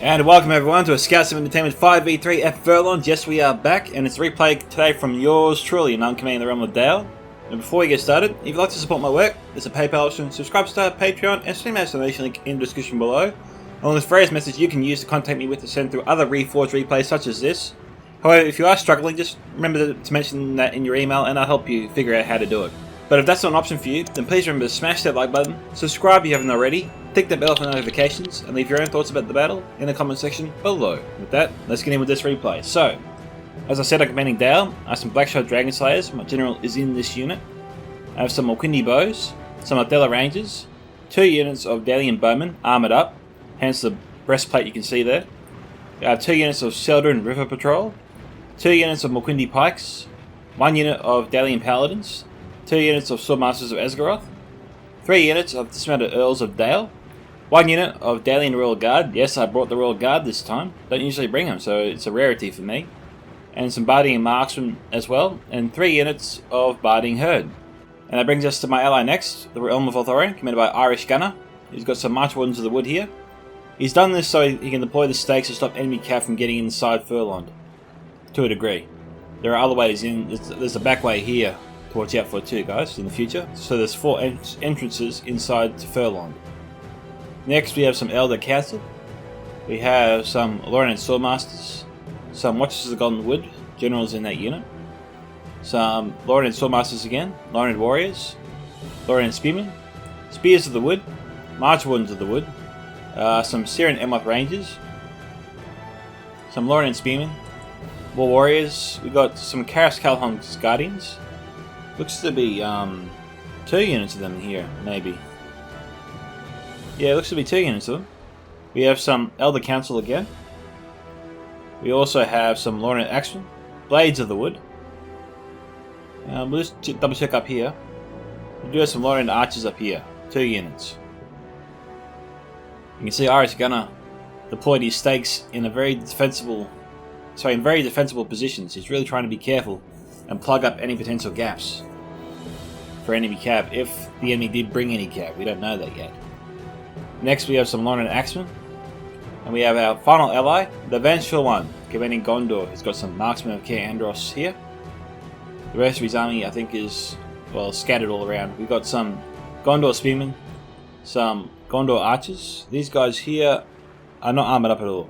And welcome everyone to a Scouts of Entertainment 5v3 F Forlond. Yes, we are back, and it's a replay today from yours truly, and I'm commanding the realm of Dale. And before we get started, if you'd like to support my work, there's a PayPal option, subscribe to our Patreon, and stream our donation link in the description below. Along with various methods you can use to contact me with to send through other Reforged replays such as this. However, if you are struggling, just remember to mention that in your email and I'll help you figure out how to do it. But if that's not an option for you, then please remember to smash that like button, subscribe if you haven't already, tick the bell for notifications, and leave your own thoughts about the battle in the comment section below. With that, let's get in with this replay. So, as I said, I'm commanding Dale. I have some Blackshot Dragon Slayers. My general is in this unit. I have some Morquindi Bows, some Ardella Rangers, 2 units of Dalian Bowmen armoured up, hence the breastplate you can see there. I have 2 units of Seldrin River Patrol, 2 units of Morquindi Pikes, 1 unit of Dalian Paladins, 2 units of Swordmasters of Esgaroth, 3 units of Dismounted Earls of Dale, 1 unit of Dalian Royal Guard. Yes, I brought the Royal Guard this time. Don't usually bring them, so it's a rarity for me. And some Bardian Marksmen as well, and 3 units of Bardian Herd. And that brings us to my ally next, the Realm of Authorian, commanded by Irish Gunner. He's got some March Wardens of the Wood here. He's done this so he can deploy the stakes to stop enemy cav from getting inside Forlond, to a degree. There are other ways in. There's a back way here to watch out for too, guys, in the future. So there's 4 entrances inside to Forlond. Next we have some Elder Council. We have some Lorien Swordmasters, some Watchers of the Golden Wood, generals in that unit. Some Lorien Swordmasters again, Lorien Warriors, Lorien Spearmen, Spears of the Wood, March Wardens of the Wood, some Syrian Emoth Rangers, some Lorien Spearmen, War Warriors. We got some Karas Calhoun's Guardians. Looks to be 2 units of them here, maybe. Yeah, it looks to be 2 units of them. We have some Elder Council again. We also have some Lorien Axemen, Blades of the Wood. We'll just double check up here. We do have some Lorien Archers up here, 2 units. You can see Irish Gunner deployed his stakes in very defensible positions. He's really trying to be careful and plug up any potential gaps for enemy cav, if the enemy did bring any cav. We don't know that yet. Next we have some Lorien Axemen, and we have our final ally, the Vengeful One, commanding Gondor. He's got some Marksmen of Caer Andros here. The rest of his army, I think, is, well, scattered all around. We've got some Gondor Spearmen, some Gondor Archers. These guys here are not armoured up at all.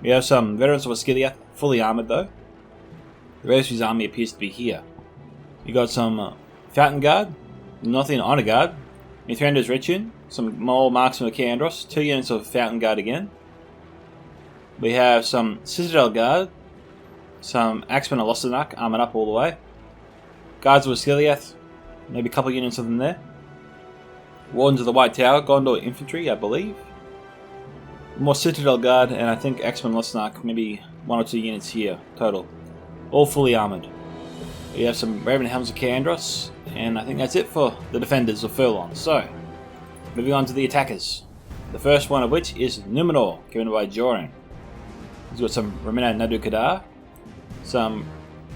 We have some Veterans of Osgiliath, fully armoured though. The rest of his army appears to be here. We got some Fountain Guard, Nothian Honor Guard, Mithrander's Retune, some more Marksmen of Caer Andros, 2 units of Fountain Guard again. We have some Citadel Guard, some Axemen of Lostanak, armoured up all the way. Guards of Osgiliath, maybe a couple of units of them there. Wardens of the White Tower, Gondor Infantry, I believe. More Citadel Guard, and I think Axemen of Lostanak, maybe 1 or 2 units here total. All fully armoured. We have some Raven Helms of Caer Andros, and I think that's it for the defenders of Forlond. So, moving on to the attackers. The first one of which is Numenor, given by Joran. He's got some Remina Nadu Kadar,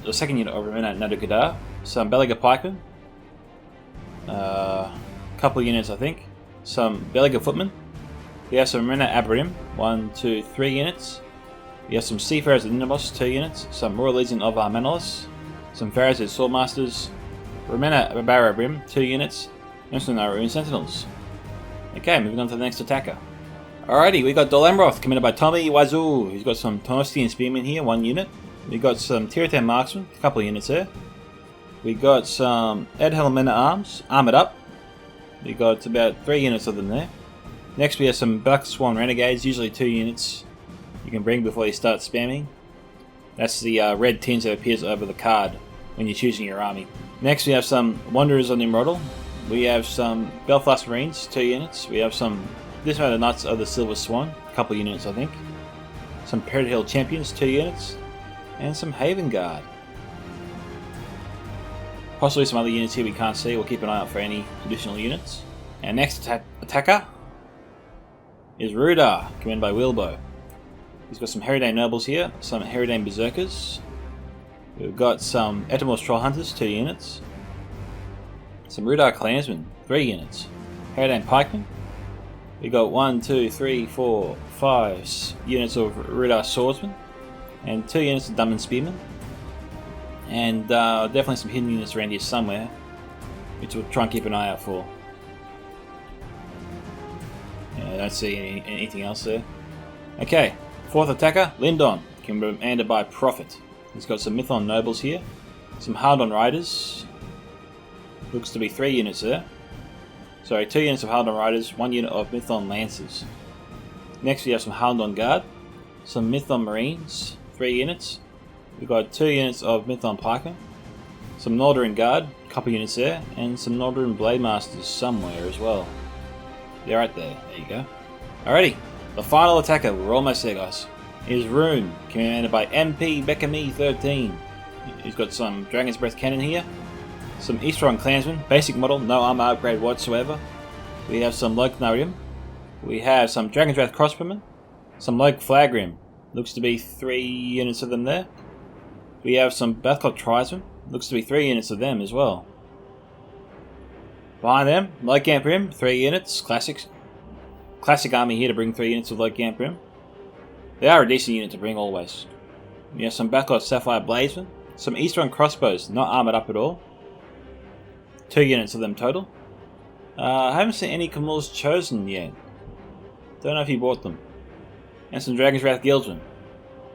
the second unit of Remina Nadu Kadar, some Belaga Pikemen, couple of units I think, some Belaga Footmen. We have some Remina Abarim, 1, 2, 3 units. We have some Seafarers of Ninevos, 2 units, some Royal Legion of Armenolis, some Pharaohs of Swordmasters, Remina Barabrim, 2 units, and some Naruan Sentinels. Okay, moving on to the next attacker. Alrighty, we got Dolemroth, commanded by Tommy Wazoo. He's got some Tonostian Spearmen here, 1 unit. We got some Tirathan Marksmen, a couple of units there. We got some Edhelm Men at Arms, armoured up. We got about 3 units of them there. Next we have some Black Swan Renegades, usually 2 units you can bring before you start spamming. That's the red tinge that appears over the card when you're choosing your army. Next we have some Wanderers on Nimrodal. We have some Belfast Marines, 2 units. We have some Dismounted Knights of the Silver Swan, a couple of units I think. Some Perit Hill Champions, 2 units. And some Haven Guard. Possibly some other units here we can't see. We'll keep an eye out for any additional units. Our next attacker is Rudar, commanded by Wilbo. He's got some Herodane Nobles here, some Herodane Berserkers. We've got some Etamor's Troll Hunters, 2 units. Some Rudar Clansmen, 3 units. Herodane Pikemen. We've got 1, 2, 3, 4, 5 units of Rudar Swordsmen. And 2 units of Dunman Spearmen. And definitely some hidden units around here somewhere, which we'll try and keep an eye out for. Yeah, I don't see anything else there. Okay, 4th attacker, Lindon, commanded by Prophet. He's got some Mython Nobles here, some Haldon Riders. Looks to be 3 units there. Sorry, 2 units of Haldon Riders, 1 unit of Mython Lancers. Next we have some Haldon Guard, some Mython Marines, 3 units. We've got 2 units of Mython Pikemen, some Northern Guard, a couple units there, and some Northern Blade Masters somewhere as well. They're right there, there you go. Alrighty, the final attacker, we're almost there guys, is Rune, commanded by MP Bekami 13. He's got some Dragon's Breath Cannon here, some Eastron Clansmen, basic model, no armor upgrade whatsoever. We have some Lognarium, we have some Dragon's Wrath Crossbowmen, some Log Flagrim, looks to be 3 units of them there. We have some Bathcott Tribesmen, looks to be 3 units of them as well. Behind them, Light Gamprim, 3 units, classic army here to bring 3 units of Light Gamprim. They are a decent unit to bring always. We have some Bathcott Sapphire Bladesmen, some Eastern Crossbows, not armoured up at all. 2 units of them total. I haven't seen any Camul's Chosen yet. Don't know if he bought them. And some Dragon's Wrath Guildsmen.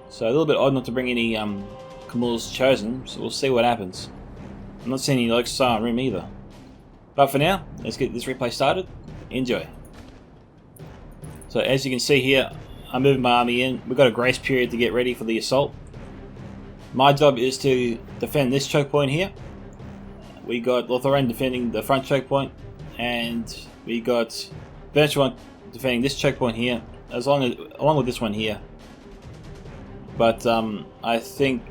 So a little bit odd not to bring any Camul's Chosen, so we'll see what happens. I'm not seeing any like Silent Rim either. But for now, let's get this replay started. Enjoy. So as you can see here, I'm moving my army in. We've got a grace period to get ready for the assault. My job is to defend this choke point here. We got Lotharan defending the front choke point, and we got Benchwan defending this choke point here, along with this one here. But I think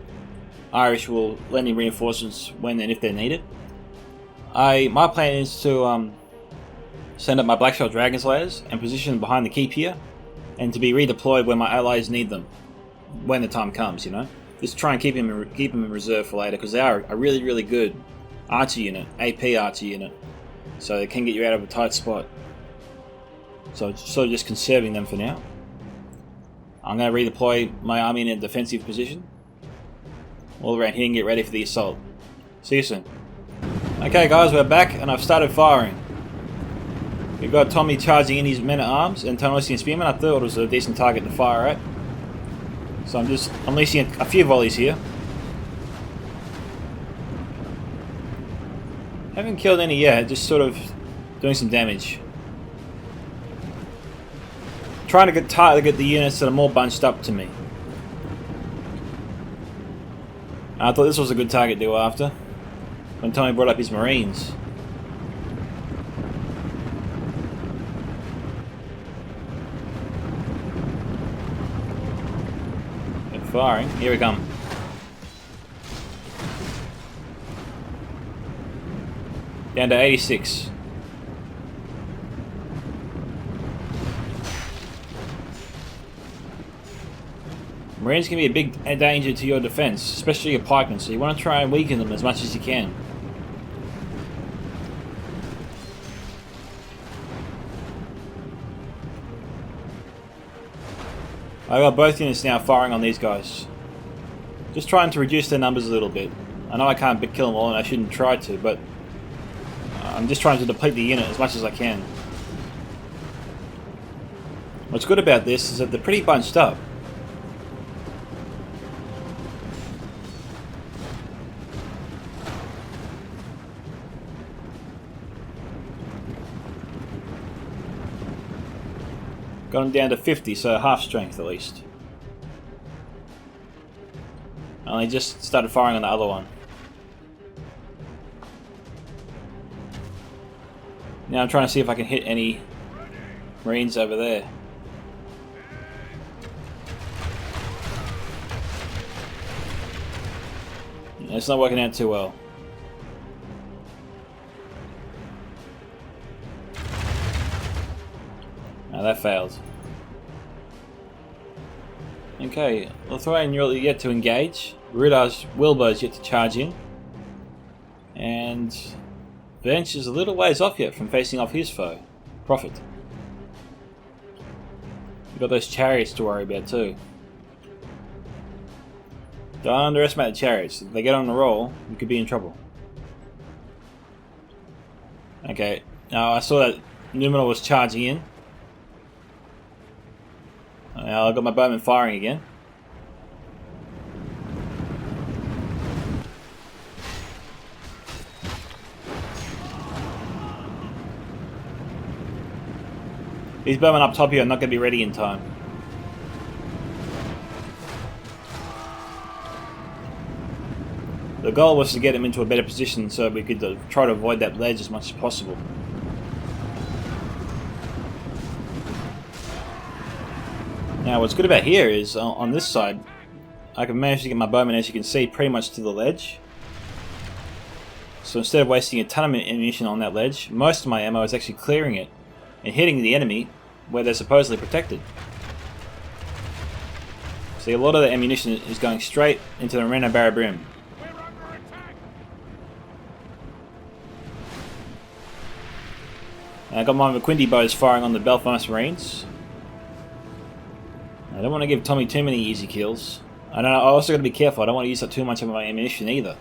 Irish will lend in reinforcements when and if they're needed. My plan is to send up my Blackshell Dragon Slayers and position them behind the keep here, and to be redeployed when my allies need them, when the time comes, you know. Just try and keep them in reserve for later, because they are a really, really good archer unit, AP archer unit, so they can get you out of a tight spot. So sort of just conserving them for now. I'm going to redeploy my army in a defensive position all around here and get ready for the assault. See you soon. Okay guys, we're back and I've started firing. We've got Tommy charging in his men-at-arms and Tonosian Spearmen. I thought it was a decent target to fire at. So I'm just unleashing a few volleys here. Haven't killed any yet, just sort of doing some damage. Trying to get the units that are more bunched up to me. I thought this was a good target to go after when Tommy brought up his Marines. They're firing. Here we come. Down to 86. Marines can be a big danger to your defense, especially your pikemen, so you want to try and weaken them as much as you can. I got both units now firing on these guys. Just trying to reduce their numbers a little bit. I know I can't kill them all and I shouldn't try to, but I'm just trying to deplete the unit as much as I can. What's good about this is that they're pretty bunched up. Got them down to 50, so half strength at least. I only just started firing on the other one. Now I'm trying to see if I can hit any Marines over there. It's not working out too well. Oh, that failed. Okay, Lothlorien you're yet to engage. Rudar's Wilbur's yet to charge in. And Bench is a little ways off yet from facing off his foe, Prophet. We've got those chariots to worry about too. Don't underestimate the chariots. If they get on the roll, you could be in trouble. Okay, now I saw that Numenor was charging in. Now I've got my bowman firing again. These bowmen up top here are not going to be ready in time. The goal was to get him into a better position so we could try to avoid that ledge as much as possible. Now what's good about here is, on this side, I can manage to get my bowman, as you can see, pretty much to the ledge. So instead of wasting a ton of ammunition on that ledge, most of my ammo is actually clearing it and hitting the enemy where they're supposedly protected. See, a lot of the ammunition is going straight into the Reno Barra Brim. And I got my McQuindy bows firing on the Belfast Marines. I don't want to give Tommy too many easy kills. I also got to be careful. I don't want to use up too much of my ammunition either.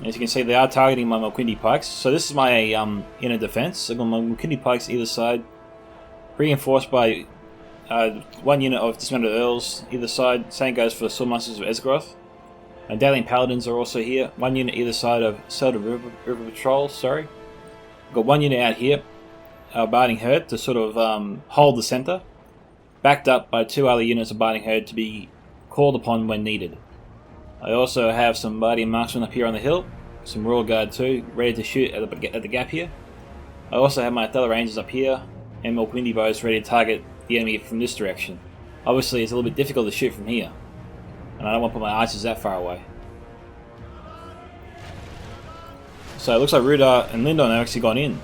As you can see, they are targeting my McQuindy pikes. So this is my inner defense. I've got my McQuindy pikes either side, reinforced by one unit of dismounted earls either side. Same goes for the Swordmasters of Esgaroth. And Daelian Paladins are also here. One unit either side of Selda River Patrol. Sorry, I've got one unit out here, our Barding Herd, to sort of hold the center, backed up by two other units of Barding Herd to be called upon when needed. I also have some Bardian Marksmen up here on the hill, some Royal Guard too, ready to shoot at the gap here. I also have my Othello Rangers up here, and McQuindy bows ready to target the enemy from this direction. Obviously it's a little bit difficult to shoot from here, and I don't want to put my archers that far away. So it looks like Rudar and Lindon have actually gone in.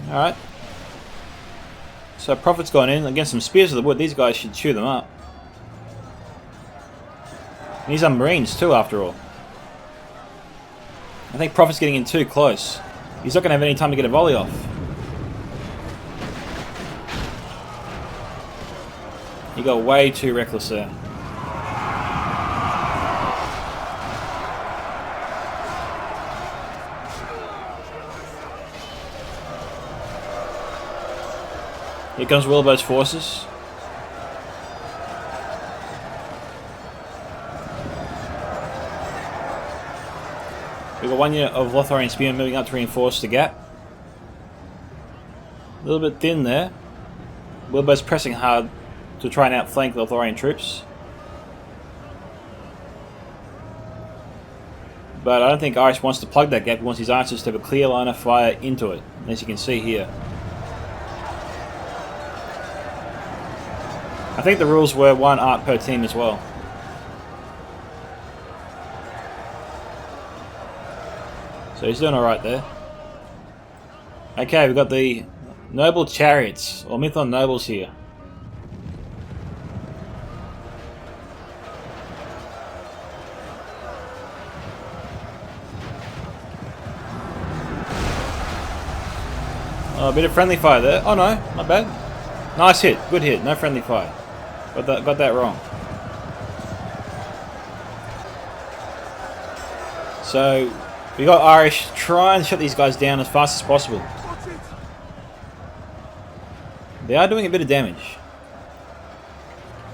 Alright. So Prophet's gone in against some Spears of the Wood. These guys should chew them up. And he's on Marines too, after all. I think Prophet's getting in too close. He's not going to have any time to get a volley off. He got way too reckless there. Here comes Wilbur's forces. We've got one unit of Lothlorien Spearmen moving up to reinforce the gap. A little bit thin there. Wilbur's pressing hard to try and outflank the Lothlorien troops. But I don't think Irish wants to plug that gap. He wants his archers to have a clear line of fire into it, as you can see here. I think the rules were one art per team as well. So he's doing alright there. Okay, we've got the Noble Chariots, or Mython Nobles here. Oh, a bit of friendly fire there. Oh no, not bad. Nice hit, good hit, no friendly fire. Got that wrong. So we got Irish trying to shut these guys down as fast as possible. They are doing a bit of damage.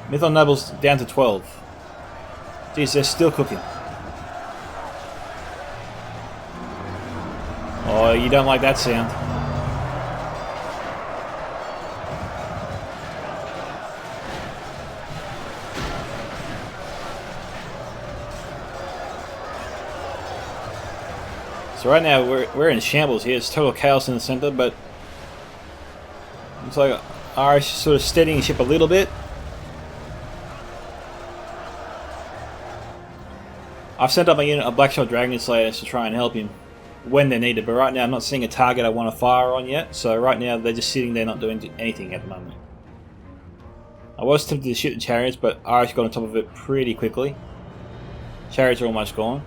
Mython Nobles down to 12. Jeez, they're still cooking. Oh, you don't like that sound. So right now we're in shambles here. It's total chaos in the center, but looks like Irish sort of steadying the ship a little bit. I've sent up my unit of Blackshot Dragon Slayers to try and help him when they're needed, but right now I'm not seeing a target I want to fire on yet, so right now they're just sitting there not doing anything at the moment. I was tempted to shoot the chariots, but Irish got on top of it pretty quickly. Chariots are almost gone.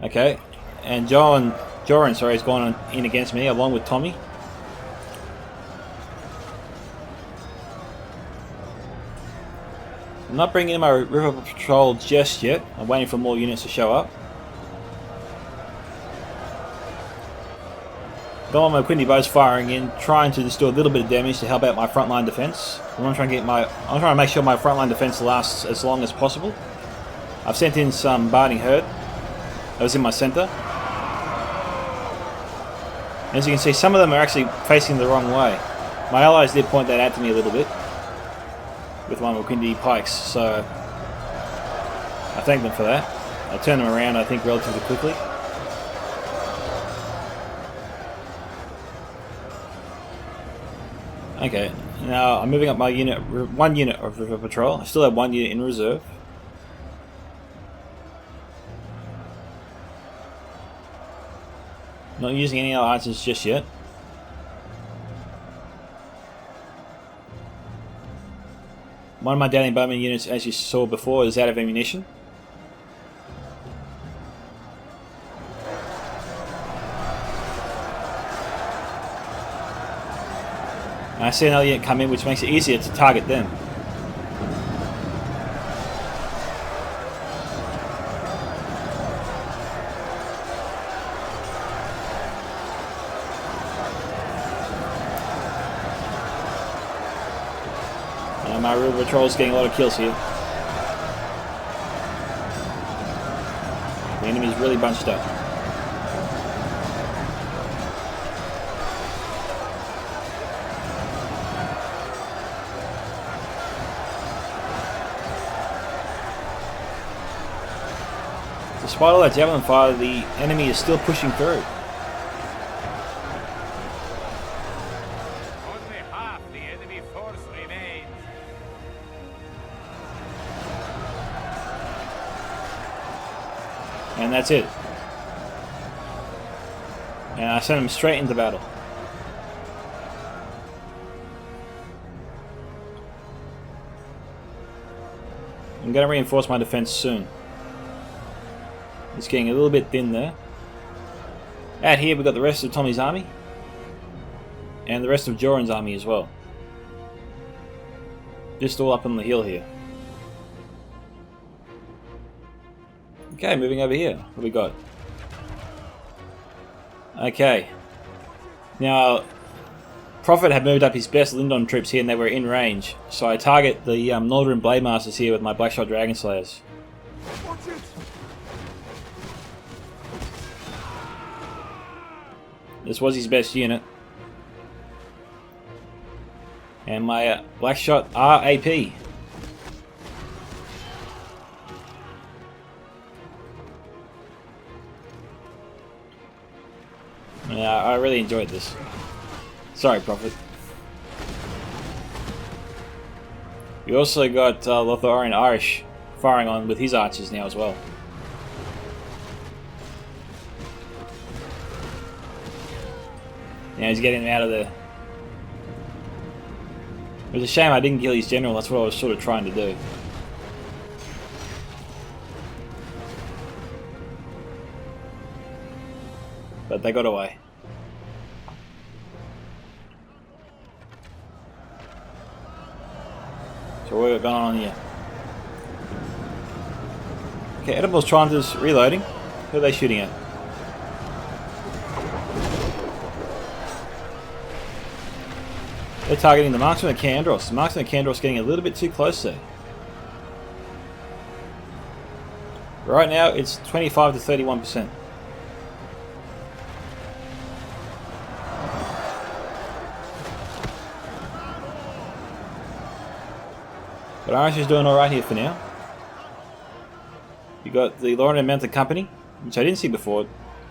Okay, and Joran has gone in against me along with Tommy. I'm not bringing in my river patrol just yet. I'm waiting for more units to show up. Got all my Quindy bows firing in, trying to just do a little bit of damage to help out my frontline defense. I'm trying to make sure my frontline defense lasts as long as possible. I've sent in some Barding Herd. That was in my center. As you can see, some of them are actually facing the wrong way. My allies did point that out to me a little bit with my Quindy pikes, so I thank them for that. I turned them around, I think, relatively quickly. Okay, now I'm moving up my unit, one unit of River Patrol. I still have one unit in reserve. Not using any other archers just yet. One of my Daily Bowman units, as you saw before, is out of ammunition. And I see another unit come in, which makes it easier to target them. And my river patrol's getting a lot of kills here. The enemy's really bunched up. Despite all that javelin fire, the enemy is still pushing through. Only half the enemy force remains. And that's it. And I sent him straight into battle. I'm going to reinforce my defense soon. It's getting a little bit thin there. Out here we've got the rest of Tommy's army. And the rest of Joran's army as well. Just all up on the hill here. Okay, moving over here. What have we got? Okay. Now, Prophet had moved up his best Lindon troops here and they were in range. So I target the Northern Blade Masters here with my Blackshot Dragon Slayers. This was his best unit. And my Blackshot RAP. Yeah, I really enjoyed this. Sorry, Prophet. We also got Lotharian Irish firing on with his archers now as well. Now he's getting out of there. It was a shame I didn't kill his general, that's what I was sort of trying to do. But they got away. So what have we got going on here? Okay, Edibles Triumph's reloading. Who are they shooting at? They're targeting the Marksman of Candros. The Marksman of Candros getting a little bit too close there. Right now it's 25 to 31%. But Irish is doing alright here for now. You got the Lauren and Mounted Company, which I didn't see before,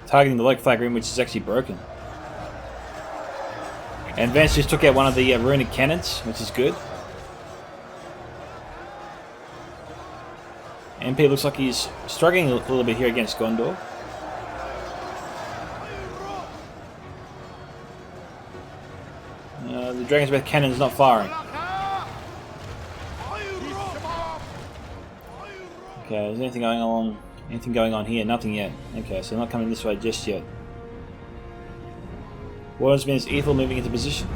targeting the Lake Flag Rim, which is actually broken. And Vance just took out one of the runic cannons, which is good. MP looks like he's struggling a little bit here against Gondor. The Dragon's Breath cannon's not firing. Okay, is anything going on? Anything going on here? Nothing yet. Okay, so not coming this way just yet. Wardsman's Ethel moving into position.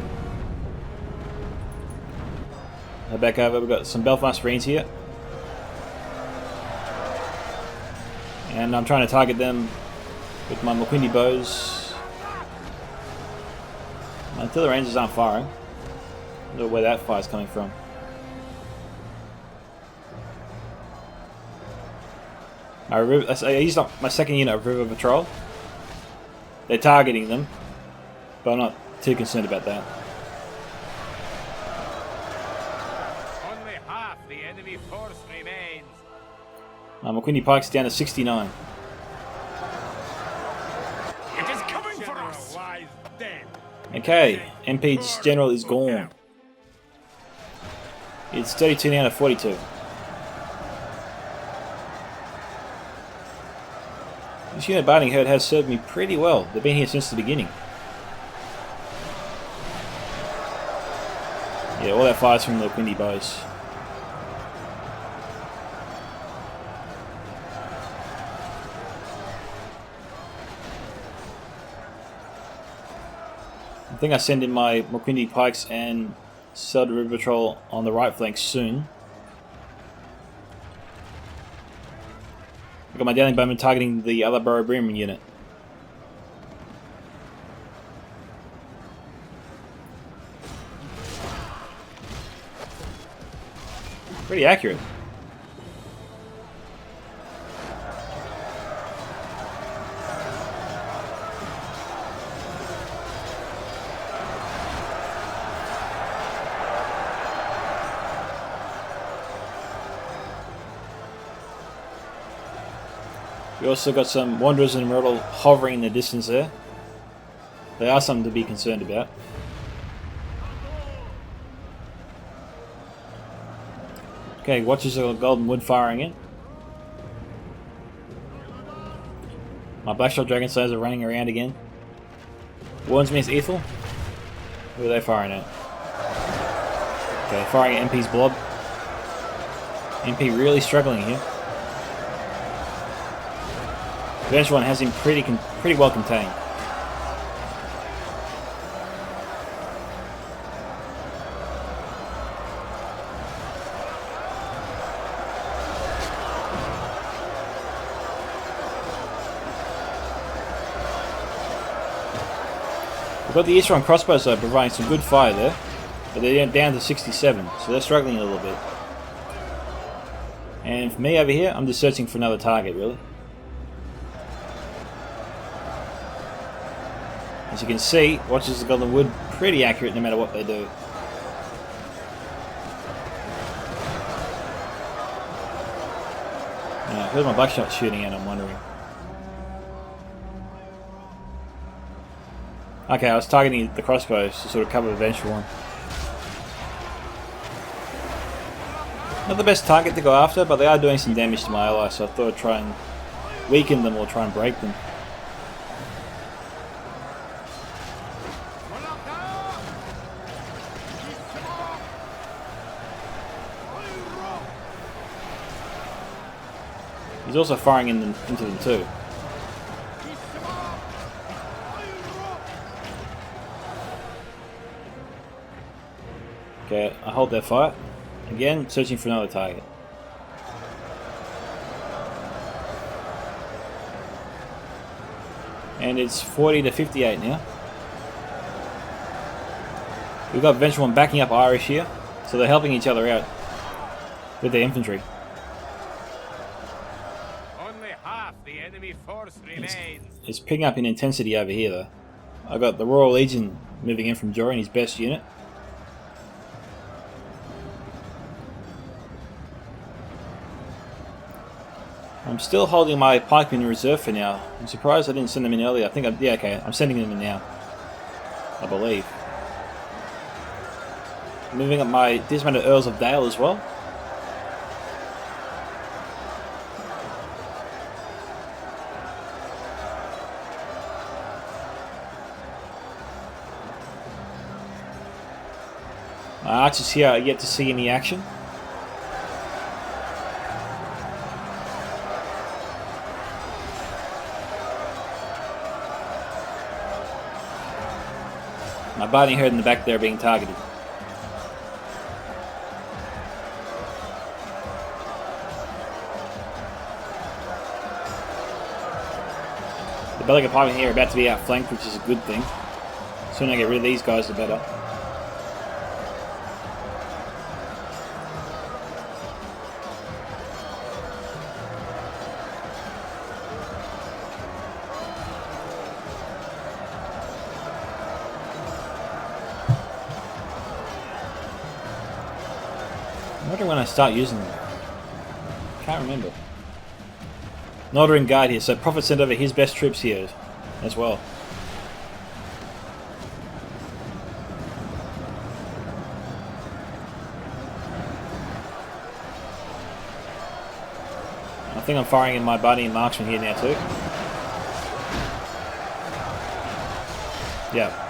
Back over, we've got some Belfast Marines here. And I'm trying to target them with my McQuindy bows. My artillery rangers aren't firing. I don't know where that fire's coming from. I used up my second unit of River Patrol. They're targeting them, but I'm not too concerned about that. Only half the enemy force remains. McQuindy Pike's down to 69. It is coming for us. Okay, MP's general is gone. It's 32 now to 42. This unit Barding Herd has served me pretty well. They've been here since the beginning. Yeah, all that fire's from the McQuindy bows. I think I send in my McQuindy Pikes and Solider River Patrol on the right flank soon. I've got my Dowling Bowman targeting the other Burrow Bremen unit. Pretty accurate. We also got some Wanderers and Myrtle hovering in the distance there. They are something to be concerned about. Okay, Watchers of Golden Wood firing in. My Blackshot Dragon Slayers are running around again. Warnsmith's Ethel. Who are they firing at? Okay, firing at MP's Blob. MP really struggling here. The Vengeful One has him pretty well contained. We've got the Eastron crossbows though, providing some good fire there, but they're down to 67, so they're struggling a little bit. And for me over here, I'm just searching for another target really. As you can see, Watchers of Golden Wood pretty accurate no matter what they do. Now, who's my buckshot shooting at, I'm wondering. Okay, I was targeting the crossbows to sort of cover the Vengeful One. Not the best target to go after, but they are doing some damage to my allies, so I thought I'd try and weaken them or try and break them. He's also firing into them too. Okay, I hold that fire. Again, searching for another target. And it's 40 to 58 now. We've got Vengeful One backing up Irish here, so they're helping each other out with their infantry. Enemy force remains. It's picking up in intensity over here though. I got the Royal Legion moving in from Jorin, his best unit. I'm still holding my pikemen in reserve for now. I'm surprised I didn't send them in earlier. I think yeah, okay, I'm sending them in now, I believe. Moving up my dismounted Earls of Dale as well. My archers here are yet to see any action. My biting herd in the back there are being targeted. The Bellic Department here are about to be outflanked, which is a good thing. The sooner I get rid of these guys, the better. I wonder when I start using them. Can't remember. Northern Guard here, so Prophet sent over his best troops here as well. I think I'm firing in my buddy and marksman here now too. Yeah.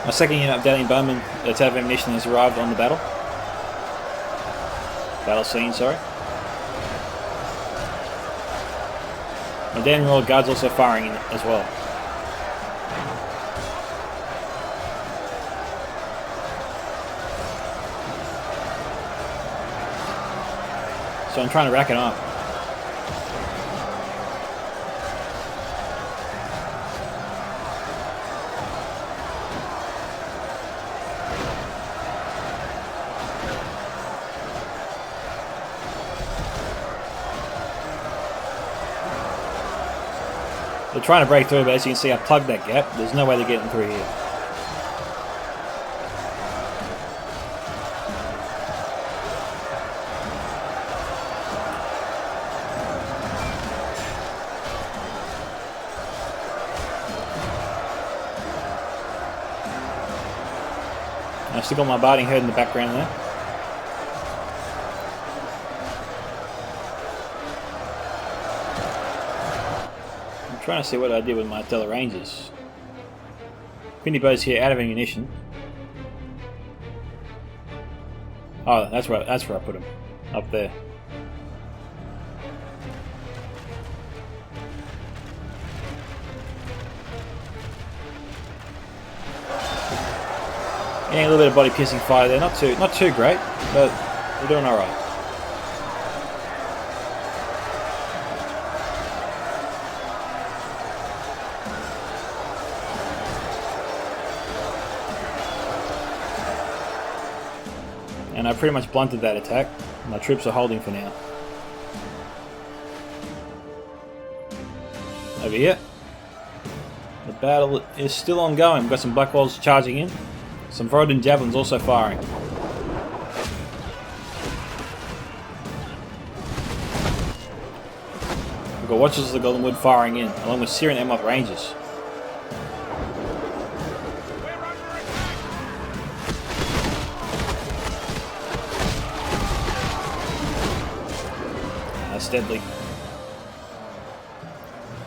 My second unit of Dalian Bowmen that's out of ammunition has arrived on the battle scene, sorry. My Dalian Royal Guard's also firing in as well. So I'm trying to rack it up. They're trying to break through, but as you can see, I plugged that gap. There's no way they're getting through here. I've still got my biting herd in the background there. I'm trying to see what I did with my Della Rangers. Quindy bows here out of ammunition. Oh, that's where I put them. Up there. Getting a little bit of body piercing fire there, not too great, but we're doing alright. And I pretty much blunted that attack. My troops are holding for now. Over here. The battle is still ongoing. We've got some Black Walls charging in. Some Vorodin Javelins also firing. We've got Watchers of the Golden Wood firing in, along with Syrian Emoth Rangers. That's deadly.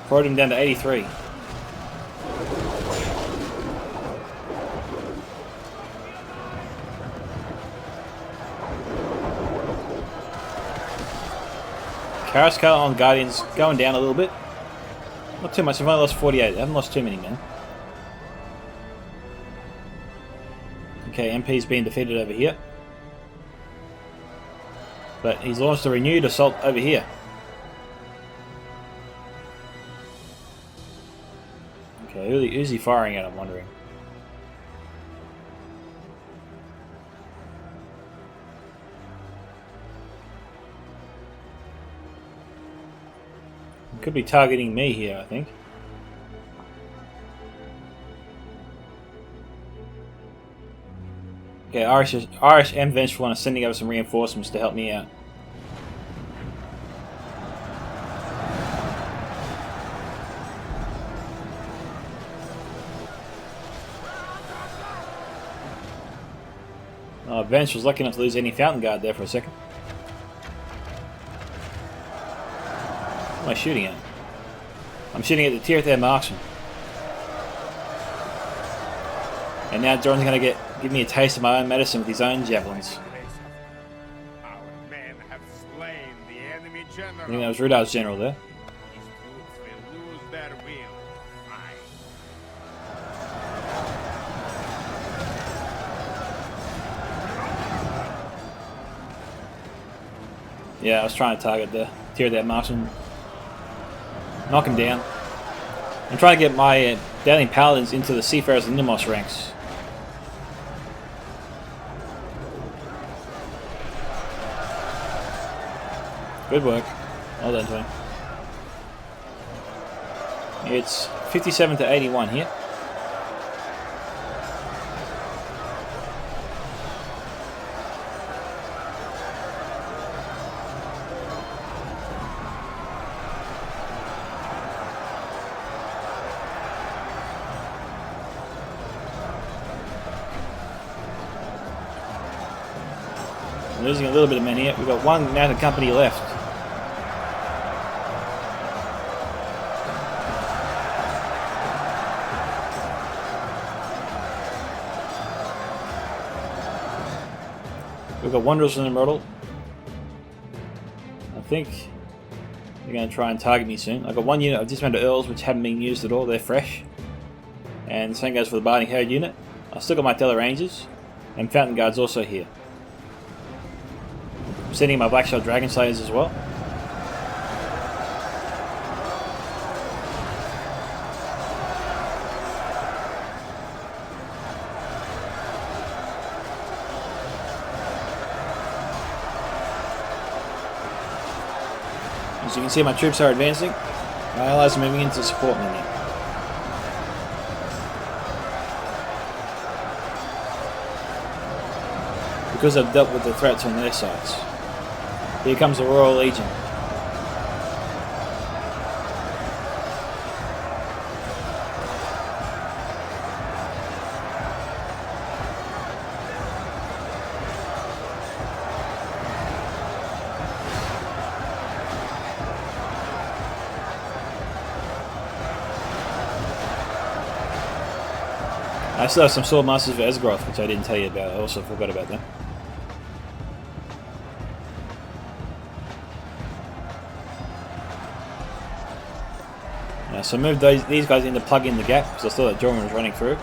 Vorodin down to 83. Karaskar on Guardians going down a little bit. Not too much, I've only lost 48. I haven't lost too many men. Okay, MP's been defeated over here. But he's launched a renewed assault over here. Okay, who's he firing at, I'm wondering. Could be targeting me here, I think. Okay, Irish and Vengeful are sending over some reinforcements to help me out. Oh, Venge was lucky enough to lose any Fountain Guard there for a second. What am I shooting at? I'm shooting at the tier their marksman. And now John's going to give me a taste of my own medicine with his own javelins. Our men have slain the enemy general. I think that was Rudar's general there. His troops will lose their will. Aye. Yeah, I was trying to target the tier that marksman. Knock him down. I'm trying to get my Daily Paladins into the Seafarers and Nimos ranks. Good work. Well done, Tony. It's 57 to 81 here. I'm losing a little bit of men here. We've got one mounted company left. We've got Wanderers in the model. I think they're going to try and target me soon. I've got one unit of dismounted Earls which haven't been used at all. They're fresh. And the same goes for the Barding Herod unit. I've still got my Tele Rangers. And Fountain Guards also here. I'm sending my Black Shot Dragon Slayers as well. As you can see, my troops are advancing. My allies are moving in to support me now. Because I've dealt with the threats on their sides. Here comes the Royal Legion. I still have some Sword Masters for Esgroth, which I didn't tell you about. I also forgot about them. So move these guys in to plug in the gap, because I saw that Jorman was running through.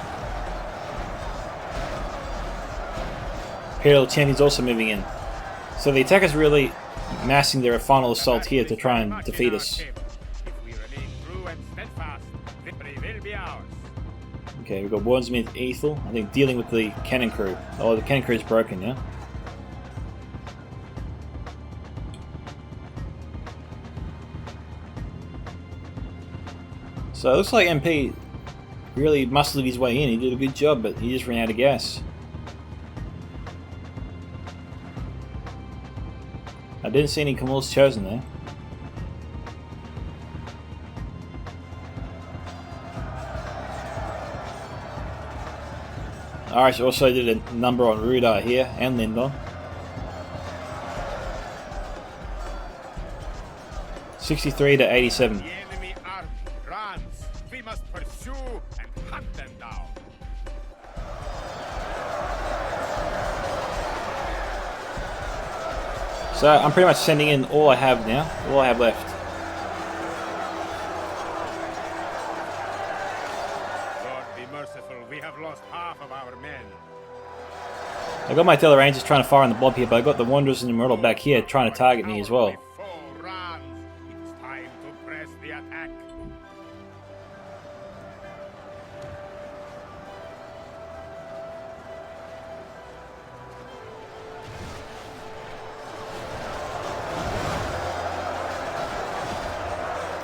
Imperial Champion's also moving in. So the attackers really massing their final assault here to try and defeat us. Okay, we've got Wardsmith Ethel, I think dealing with the cannon crew. Oh, the cannon crew's broken now. So it looks like MP really muscled his way in. He did a good job, but he just ran out of gas. I didn't see any Camels chosen there. Irish also did a number on Rudar here and Lindon. 63 to 87. We must pursue and hunt them down. So I'm pretty much sending in all I have now, all I have left. Lord be merciful, we have lost half of our men. I got my Tele Rangers trying to fire on the blob here, but I got the Wanderers and the Immortal back here trying to target me as well. It's time to press the attack.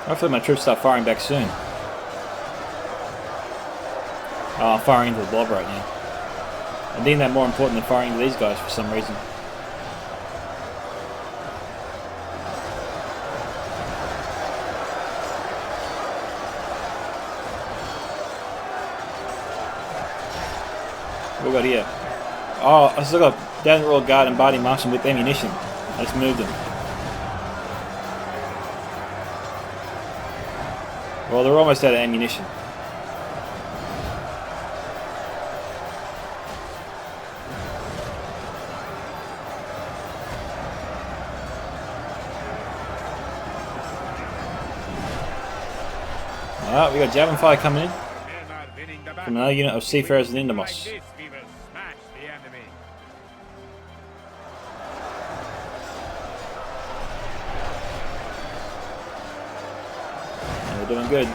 Hopefully my troops start firing back soon. Oh, I'm firing into the blob right now. I deem that more important than firing into these guys for some reason. What we got here? Oh, I still got Down the Royal Guard and Barding Marksman with ammunition. I just moved them. Well, they're almost out of ammunition. Alright, we got javelin fire coming in from another unit of seafarers in Indamos. We're doing good.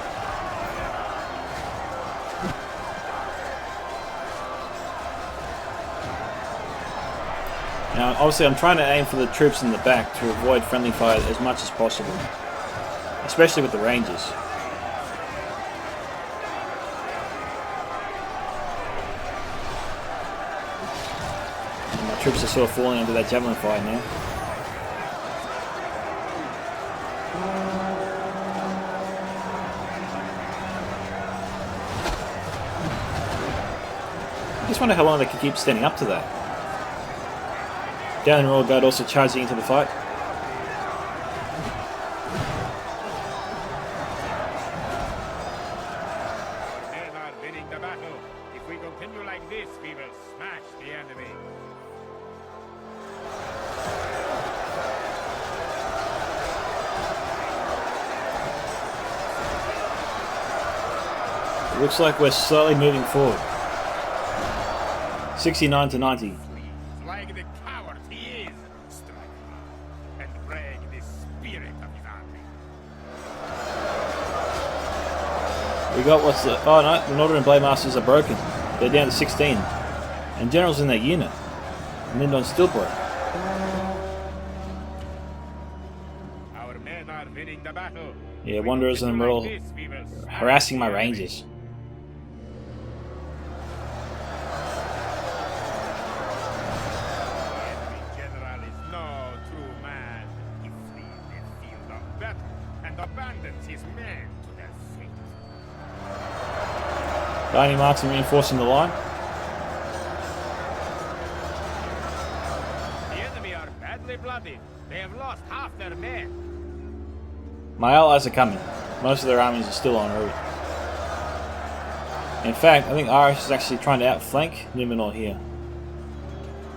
Now, obviously, I'm trying to aim for the troops in the back to avoid friendly fire as much as possible, especially with the Rangers. And my troops are sort of falling under that javelin fire now. I just wonder how long they can keep standing up to that. Down in Royal Guard also charging into the fight. Men are winning the battle. If we continue like this, we will smash the enemy. It looks like we're slowly moving forward. 69 to 90. Like the coward he is, strike and break the spirit of his army. We got what's the... Oh no, the Northern Blade Masters are broken. They're down to 16. And General's in their unit. And Lindon's still broke. Our men are winning the battle. Yeah, Wanderers and Emerald harassing my Rangers. Dining marksman reinforcing the line. The enemy are badly bloodied. They have lost half their men. My allies are coming. Most of their armies are still en route. In fact, I think Irish is actually trying to outflank Numenor here.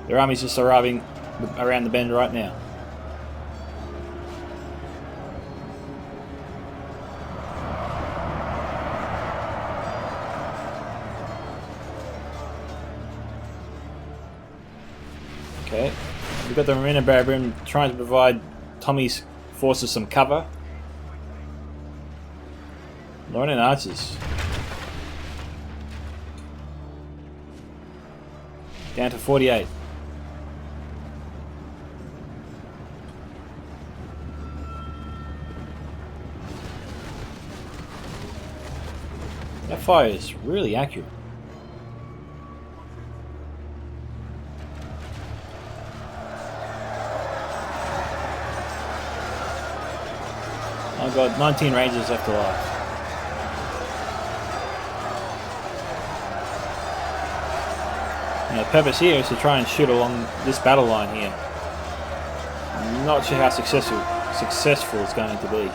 Their army's just arriving around the bend right now. Okay, we've got the Marina Barabrim trying to provide Tommy's forces some cover. Lorraine Archers. Down to 48. That fire is really accurate. I've got 19 Rangers left alive. Now the purpose here is to try and shoot along this battle line here. I'm not sure how successful it's going to be.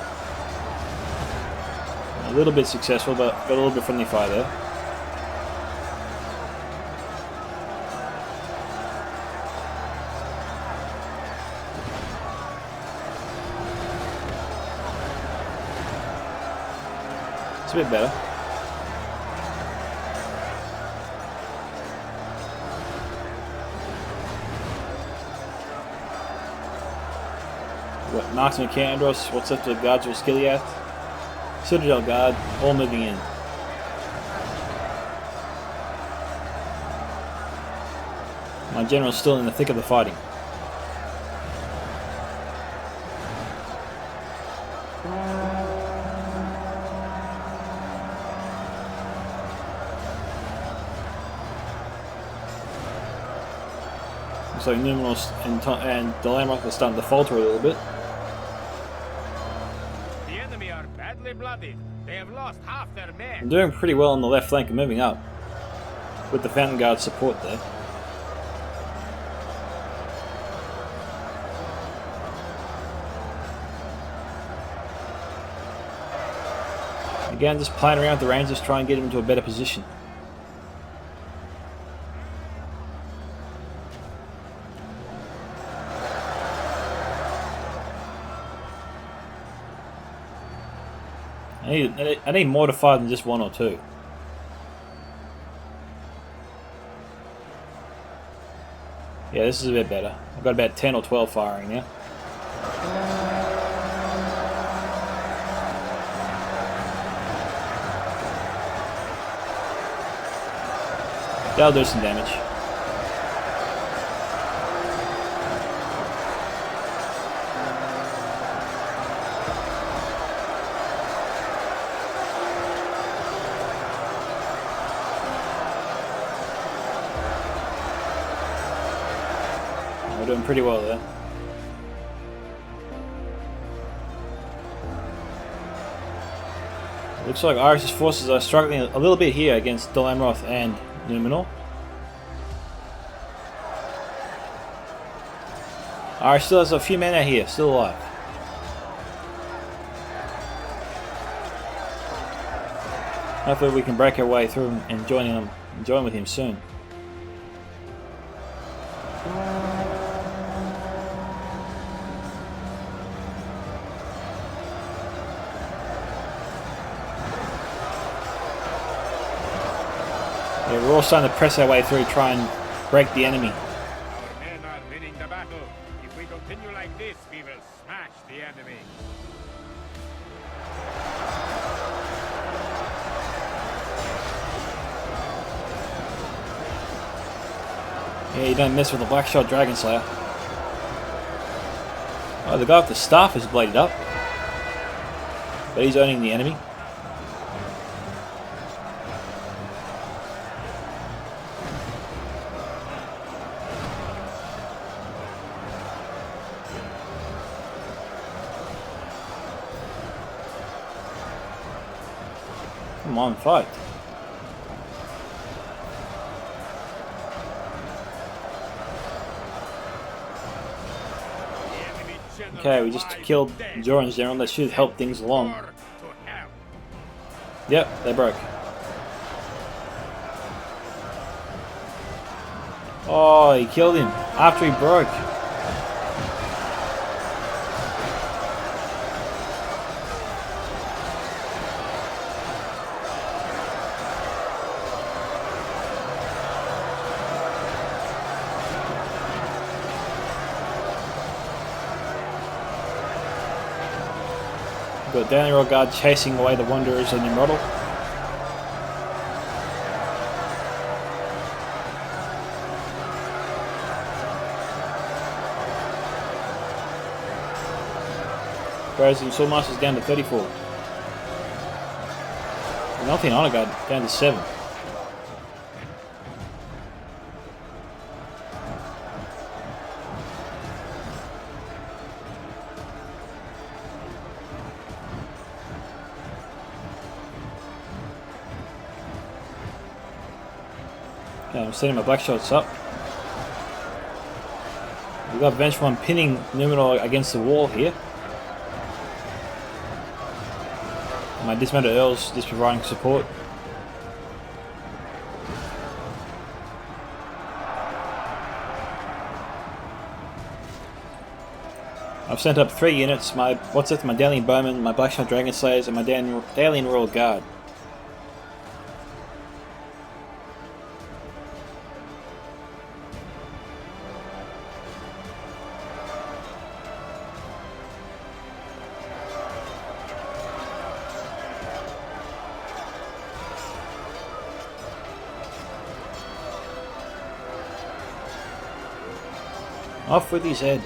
A little bit successful, but got a little bit friendly fire there. It's a bit better. We've got Marksman Candros, what's up to the Guards of Skiliath? Citadel Guard, all moving in. My general's still in the thick of the fighting. Looks like Numenor and the Landmark are starting to falter a little bit. The enemy are badly bloodied. They have lost half their men. I'm doing pretty well on the left flank and moving up with the Fountain Guard support there. Again, just playing around with the Rangers, try and get him into a better position. I need more to fire than just one or two. Yeah, this is a bit better. I've got about 10 or 12 firing now. That'll do some damage. We're doing pretty well there. Looks like Irish's forces are struggling a little bit here against Dol Amroth and Numenor. Irish still has a few men out here, still alive. Hopefully we can break our way through and join with him soon. Yeah, we're all starting to press our way through, try and break the enemy. Our men are winning the battle. If we continue like this, we will smash the enemy. Yeah, you don't mess with the Blackshot Dragon Slayer. Oh, the guy with the staff is bladed up. But he's owning the enemy. Come on, fight. Okay, we just killed Joran's general. That should help things along. Yep, they broke. Oh, he killed him after he broke. Got Danny Rogard chasing away the Wanderers and Nimrodel. Frozen Swordmaster's down to 34. Nothing on it, got down to 7. Okay, I'm setting my black shots up. We've got Vengeful pinning Numenor against the wall here. My dismounted Earls just providing support. I've sent up 3 units, my Dailian Bowmen, my Blackshot Dragon Slayers, and my Dailian Royal Guard. Off with his head.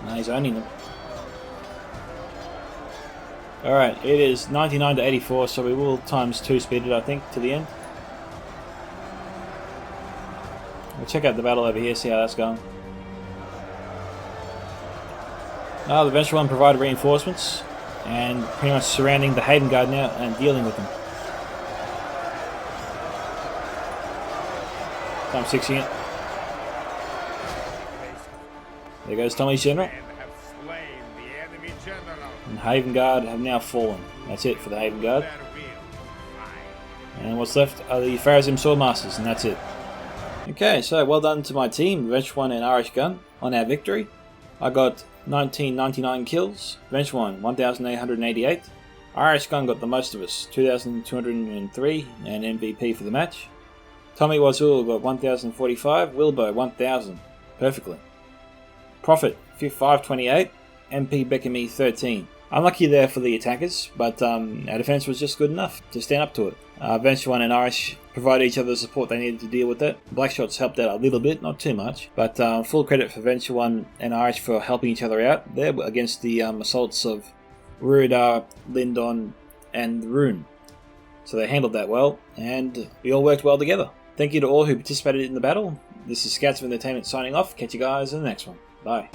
Now he's owning them. Alright, it is 99 to 84, so we will times 2 speed it, I think, to the end. We'll check out the battle over here, see how that's going. The Vengeful One provided reinforcements and pretty much surrounding the Haven Guard now and dealing with them. Time 60 it. There goes Tommy's General. And Haven Guard have now fallen. That's it for the Haven Guard. And what's left are the Pharazim Swordmasters, and that's it. Okay, so well done to my team, Vengeful One and Irish Gun, on our victory. I got 1999 kills, Vengeful One 1888. Irish Gun got the most of us, 2203, and MVP for the match. Tommy Wazul got 1045, Wilbo 1000, perfectly. Profit 528, MP Beckamy 13. Unlucky there for the attackers, but our defense was just good enough to stand up to it. Vengeful One and Irish provided each other the support they needed to deal with that. Blackshots helped out a little bit, not too much, but full credit for Vengeful One and Irish for helping each other out there against the assaults of Ruidar, Lindon, and Rune. So they handled that well, and we all worked well together. Thank you to all who participated in the battle. This is Scouts of Entertainment signing off. Catch you guys in the next one. Bye.